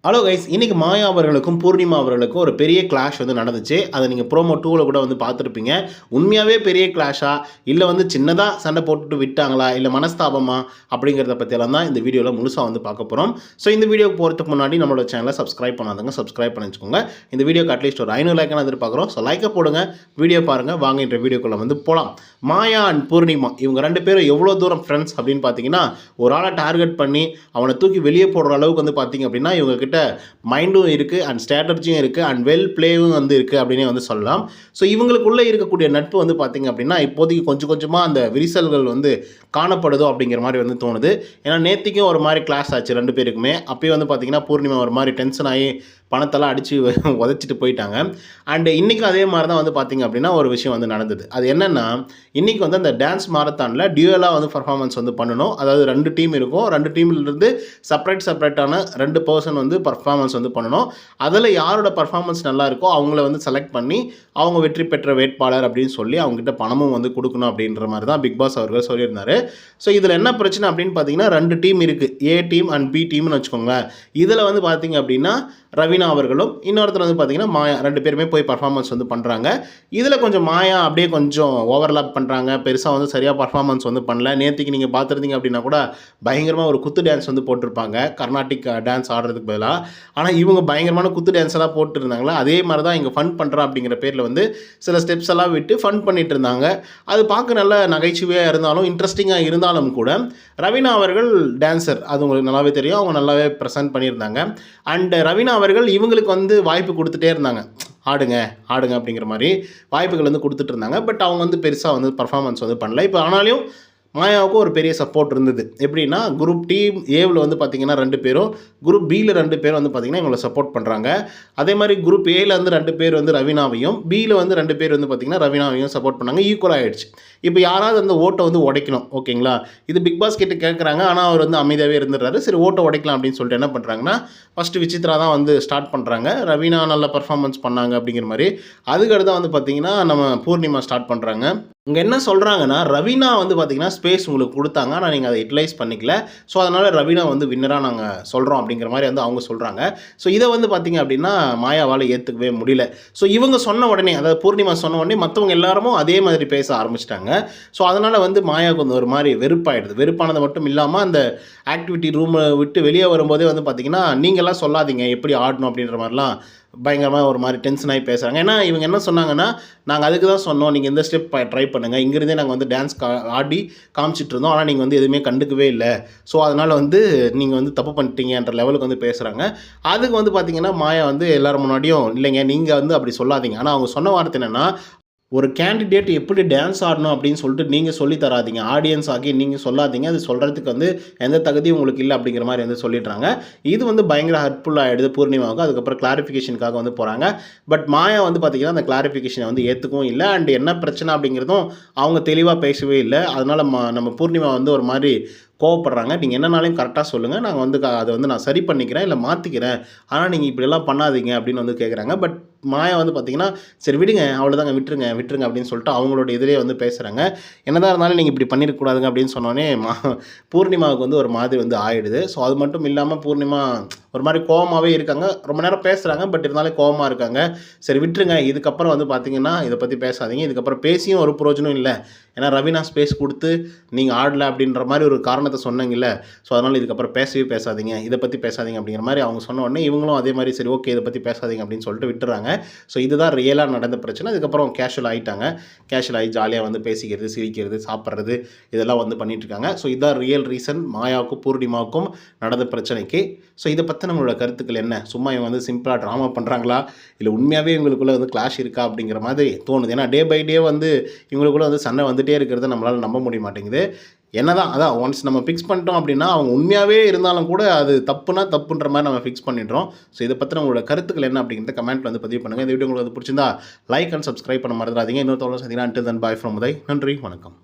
Hello guys, இன்னைக்கு மாயா அவர்களுக்கும் பூர்ணிமா அவர்களுக்கும் ஒரு பெரிய கிளாஷ் வந்து நடந்துச்சு. அதை நீங்கள் ப்ரோமோ 2ல கூட வந்து பார்த்துருப்பீங்க. உண்மையாகவே பெரிய கிளாஷா, இல்லை வந்து சின்னதாக சண்டை போட்டுட்டு விட்டாங்களா, இல்லை மனஸ்தாபமா அப்படிங்கிறத பற்றியெல்லாம் தான் இந்த வீடியோவில் முழுசாக வந்து பார்க்க போகிறோம். ஸோ இந்த வீடியோக்கு போகிறதுக்கு முன்னாடி நம்மளோட சேனலை சப்ஸ்கிரைப் பண்ணாதவங்க சப்ஸ்கிரைப் பண்ணி வச்சுக்கோங்க. இந்த வீடியோக்கு அட்லீஸ்ட் ஒரு 500 லைக்கான எதிர்பார்க்குறோம். ஸோ லைக்கை போடுங்க, வீடியோ பாருங்கள். வாங்க என்ற வீடியோக்குள்ளே வந்து போகலாம். மாயா அண்ட் பூர்ணிமா இவங்க ரெண்டு பேரும் எவ்வளோ தூரம் ஃப்ரெண்ட்ஸ் அப்படின்னு பார்த்தீங்கன்னா, ஒரு ஆளை டார்கெட் பண்ணி அவனை தூக்கி வெளியே போடுற அளவுக்கு வந்து பார்த்தீங்க அப்படின்னா இவங்க கிட்ட மைண்டும் இருக்குது அண்ட் ஸ்ட்ராட்டஜியும் இருக்குது அண்ட் வெல் பிளேவும் வந்து இருக்குது அப்படின்னே வந்து சொல்லலாம். ஸோ இவங்களுக்குள்ளே இருக்கக்கூடிய நட்பு வந்து பார்த்திங்க அப்படின்னா இப்போதைக்கு கொஞ்சம் கொஞ்சமாக அந்த விரிசல்கள் வந்து காணப்படுதோ அப்படிங்கிற மாதிரி வந்து தோணுது. ஏன்னா நேற்றுக்கும் ஒரு மாதிரி கிளாஸ் ஆச்சு ரெண்டு பேருக்குமே. அப்போயே வந்து பார்த்திங்கன்னா பூர்ணிமா ஒரு மாதிரி டென்ஷன் ஆகி பணத்தெல்லாம் அடித்து உதச்சிட்டு போயிட்டாங்க. அண்டு இன்றைக்கும் அதே மாதிரி தான் வந்து பார்த்திங்க அப்படின்னா ஒரு விஷயம் வந்து நடந்தது. அது என்னென்னா, இன்றைக்கி வந்து அந்த டான்ஸ் மாரத்தானில் டியூவலாக வந்து பர்ஃபார்மன்ஸ் வந்து பண்ணணும். அதாவது 2 டீம் இருக்கும். 2 டீம்லேருந்து செப்பரேட்டான 2 பர்சன் வந்து பர்ஃபார்மன்ஸ் வந்து பண்ணணும். அதில் யாரோட பர்ஃபார்மன்ஸ் நல்லா இருக்கோ அவங்கள வந்து செலக்ட் பண்ணி அவங்க வெற்றி பெற்ற வேட்பாளர் அப்படின்னு சொல்லி அவங்ககிட்ட பணமும் வந்து கொடுக்கணும் அப்படின்ற மாதிரி தான் பிக் பாஸ் அவர்கள் சொல்லியிருந்தார். ஸோ இதில் என்ன பிரச்சனை அப்படின்னு பார்த்தீங்கன்னா, 2 டீம் இருக்குது. ஏ டீம் அண்ட் பி டீம்னு வச்சுக்கோங்களேன். இதில் வந்து பார்த்திங்க அப்படின்னா ரவீனா அவர்களும் இன்னொருத்தர் வந்து பார்த்திங்கன்னா மாயா 2 பேருமே போய் பர்ஃபார்மன்ஸ் வந்து பண்ணுறாங்க. இதில் கொஞ்சம் மாயா அப்படியே கொஞ்சம் ஓவர்லாப் பண்ணுறாங்க. பெருசாக வந்து சரியாக பர்ஃபார்மன்ஸ் வந்து பண்ணல. நேற்றுக்கு நீங்கள் பார்த்துருந்தீங்க அப்படின்னா கூட பயங்கரமாக ஒரு குத்து டான்ஸ் வந்து போட்டிருப்பாங்க, கர்நாடிக் டான்ஸ் ஆடுறதுக்கு பதிலாக. ஆனால் இவங்க பயங்கரமான குத்து டான்ஸ் எல்லாம் போட்டுருந்தாங்களா, அதே மாதிரி தான் இங்கே ஃபன் பண்ணுறா அப்படிங்கிற பேரில் வந்து சில ஸ்டெப்ஸ் எல்லாம் விட்டு ஃபன் பண்ணிட்டு இருந்தாங்க. அது பார்க்க நல்ல நகைச்சுவையாக இருந்தாலும் இன்ட்ரெஸ்டிங்காக இருந்தாலும் கூட ரவீனா அவர்கள் டான்ஸர், அது உங்களுக்கு நல்லாவே தெரியும். அவங்க நல்லாவே ப்ரெசென்ட் பண்ணியிருந்தாங்க. அண்ட் ரவீனா அவர்கள் இவங்களுக்கு வந்து வாய்ப்பு கொடுத்துட்டே இருந்தாங்க. ஆடுங்க அப்படிங்கிற மாதிரி வாய்ப்புகள் வந்து கொடுத்துட்டு இருந்தாங்க. பட் அவங்க வந்து பெருசாக வந்து பர்ஃபார்மன்ஸ் வந்து பண்ணல. இப்போ ஆனாலும் மாயாவுக்கும் ஒரு பெரிய சப்போர்ட் இருந்தது. எப்படின்னா, குரூப் டீம் ஏவில் வந்து பார்த்திங்கன்னா 2 பேரும், குரூப் பியில் 2 பேர் வந்து பார்த்திங்கன்னா இவங்களை சப்போர்ட் பண்ணுறாங்க. அதே மாதிரி குரூப் ஏயில் வந்து 2 பேர் வந்து ரவீனாவையும், பியில் வந்து 2 பேர் வந்து பார்த்திங்கன்னா ரவீனாவையும் சப்போர்ட் பண்ணாங்க. ஈக்குவல் ஆகிடுச்சு. இப்போ யாராவது அந்த ஓட்டை வந்து உடைக்கணும், ஓகேங்களா? இது பிக் பாஸ் கிட்ட கேட்குறாங்க. ஆனால் அவர் வந்து அமைதியாகவே இருந்துடுறாரு. சரி, ஓட்டை உடைக்கலாம் அப்படின்னு சொல்லிட்டு என்ன பண்ணுறாங்கன்னா, ஃபஸ்ட்டு விசித்ரா தான் வந்து ஸ்டார்ட் பண்ணுறாங்க. ரவீனா நல்ல பர்ஃபார்மன்ஸ் பண்ணாங்க அப்படிங்கிற மாதிரி. அதுக்கடுத்து வந்து பார்த்திங்கன்னா நம்ம பூர்ணிமா ஸ்டார்ட் பண்ணுறாங்க. இங்கே என்ன சொல்கிறாங்கன்னா, ரவீனா வந்து பார்த்திங்கன்னா ஸ்பேஸ் உங்களுக்கு கொடுத்தாங்க, ஆனால் நீங்கள் அதை யூட்டிலைஸ் பண்ணிக்கல. ஸோ அதனால் ரவீனா வந்து வின்னராக நாங்கள் சொல்கிறோம் அப்படிங்கிற மாதிரி வந்து அவங்க சொல்கிறாங்க. ஸோ இதை வந்து பார்த்திங்க அப்படின்னா மாயாவால் ஏற்றுக்கவே முடியல. ஸோ இவங்க சொன்ன உடனே, அதாவது பூர்ணிமா சொன்ன உடனே மற்றவங்க எல்லாருமும் அதே மாதிரி பேச ஆரம்பிச்சிட்டாங்க. ஸோ அதனால் வந்து மாயாவுக்கு வந்து ஒரு மாதிரி வெறுப்பாயிடுது. வெறுப்பானது மட்டும் இல்லாமல் அந்த ஆக்டிவிட்டி ரூமை விட்டு வெளியே வரும்போதே வந்து பார்த்திங்கன்னா, நீங்கள்லாம் சொல்லாதீங்க எப்படி ஆடணும் அப்படின்ற மாதிரிலாம் பயங்கரமாக ஒரு மாதிரி டென்ஷன் ஆகி பேசுகிறாங்க. ஏன்னா இவங்க என்ன சொன்னாங்கன்னா, நாங்கள் அதுக்கு தான் சொன்னோம், நீங்கள் இந்த ஸ்டெப் ட்ரை பண்ணுங்கள், இங்கேருந்தே நாங்கள் வந்து டான்ஸ் ஆடி காமிச்சிட்டு இருந்தோம், ஆனால் நீங்கள் வந்து எதுவுமே கண்டுக்கவே இல்லை, ஸோ அதனால் வந்து நீங்கள் வந்து தப்பு பண்ணிட்டீங்கன்ற லெவலுக்கு வந்து பேசுகிறாங்க. அதுக்கு வந்து பார்த்திங்கன்னா மாயா வந்து எல்லோரும் முன்னாடியும், இல்லைங்க நீங்கள் வந்து அப்படி சொல்லாதீங்க. ஆனால் அவங்க சொன்ன வார்த்தை என்னென்னா, ஒரு கேண்டிடேட் எப்படி டான்ஸ் ஆடணும் அப்படின்னு சொல்லிட்டு நீங்கள் சொல்லி தராதிங்க, ஆடியன்ஸ் ஆகி நீங்கள் சொல்லாதீங்க, அது சொல்கிறதுக்கு வந்து எந்த தகுதியும் உங்களுக்கு இல்லை அப்படிங்கிற மாதிரி வந்து சொல்லிடுறாங்க. இது வந்து பயங்கர ஹர்ட்ஃபுல் ஆகிடுது பூர்ணிமாவுக்கு. அதுக்கப்புறம் கிளாரிஃபிகேஷனுக்காக வந்து போகிறாங்க. பட் மாயா வந்து பார்த்திங்கன்னா அந்த கிளாரிஃபிகேஷனை வந்து ஏற்றுக்கவும் இல்லை. அண்ட் என்ன பிரச்சனை அப்படிங்கிறதும் அவங்க தெளிவாக பேசவே இல்லை. அதனால் நம்ம பூர்ணிமா வந்து ஒரு மாதிரி கோவப்படுறாங்க. நீங்கள் என்னன்னாலையும் கரெக்டாக சொல்லுங்கள், நாங்கள் வந்து அதை வந்து நான் சரி பண்ணிக்கிறேன், இல்லை மாற்றிக்கிறேன், ஆனால் நீங்கள் இப்படியெல்லாம் பண்ணாதீங்க அப்படின்னு வந்து கேட்குறாங்க. பட் மாயா வந்து பார்த்திங்கன்னா, சரி விடுங்க, அவ்வளோதாங்க, விட்டுருங்க அப்படின்னு சொல்லிட்டு அவங்களோட இதிலே வந்து பேசுகிறாங்க. என்னதான் இருந்தாலும் நீங்கள் இப்படி பண்ணிடக்கூடாதுங்க அப்படின்னு சொன்னோன்னே பூர்ணிமாவுக்கு வந்து ஒரு மாதிரி வந்து ஆகிடுது. ஸோ அது மட்டும் இல்லாமல் பூர்ணிமா ஒரு மாதிரி கோவமாகவே இருக்காங்க. ரொம்ப நேரம் பேசுகிறாங்க, பட் இருந்தாலும் கோவமாக இருக்காங்க. சரி விட்டுருங்க, இதுக்கப்புறம் வந்து பார்த்திங்கன்னா இதை பற்றி பேசாதீங்க, இதுக்கப்புறம் பேசியும் ஒரு பிரயோஜனம் இல்லை, ஏன்னா ரவீனா ஸ்பேஸ் கொடுத்து நீங்கள் ஆடலை அப்படின்ற மாதிரி ஒரு காரணத்தை சொன்னீங்கல்ல, ஸோ அதனால் இதுக்கப்புறம் பேசாதீங்க, இதை பற்றி பேசாதீங்க அப்படிங்கிற மாதிரி அவங்க சொன்ன உடனே இவங்களும் அதே மாதிரி சரி ஓகே இதை பற்றி பேசாதீங்க அப்படின்னு சொல்லிட்டு விட்டுறாங்க. ஸோ இதுதான் ரியலாக நடந்த பிரச்சனை. அதுக்கப்புறம் கேஷுவல் ஆகிட்டாங்க. கேஷுவல் ஆகி ஜாலியாக வந்து பேசிக்கிறது, சிரிக்கிறது, சாப்பிட்றது, இதெல்லாம் வந்து பண்ணிகிட்ருக்காங்க. ஸோ இதுதான் ரியல் ரீசன் மாயாவுக்கும் பூர்ணிமாவுக்கும் நடந்த பிரச்சனைக்கு. ஸோ இதை பற்றி நம்மளோட கருத்துக்கள் என்ன? சும்மா இவங்க வந்து சிம்பிளாக ட்ராமா பண்ணுறாங்களா, இல்லை உண்மையாகவே இவங்களுக்குள்ளே வந்து கிளாஷ் இருக்கா அப்படிங்கிற மாதிரி தோணுது. ஏன்னா டே பை டே வந்து இவங்களுக்குள்ளே வந்து சண்டை வந்துகிட்டே இருக்கிறத நம்மளால் நம்ப முடிய மாட்டேங்குது. என்னதான் அதான் ஒன்ஸ் நம்ம ஃபிக்ஸ் பண்ணிட்டோம் அப்படின்னா அவங்க உண்மையாகவே இருந்தாலும் கூட அது தப்புன்ற மாதிரி நம்ம ஃபிக்ஸ் பண்ணிடுறோம். ஸோ இதை பற்றி நம்மளோட கருத்துக்கள் என்ன அப்படிங்கிறத கமெண்ட்டில் வந்து பதிவு பண்ணுங்கள். இந்த வீடியோ உங்களுக்கு பிடிச்சிருந்தா லைக் அண்ட் சப்ஸ்கிரைப் பண்ண மறந்துடாதீங்க. இன்னொரு தோழர் சந்திங்கன்னா until then bye from Uday. நன்றி, வணக்கம்.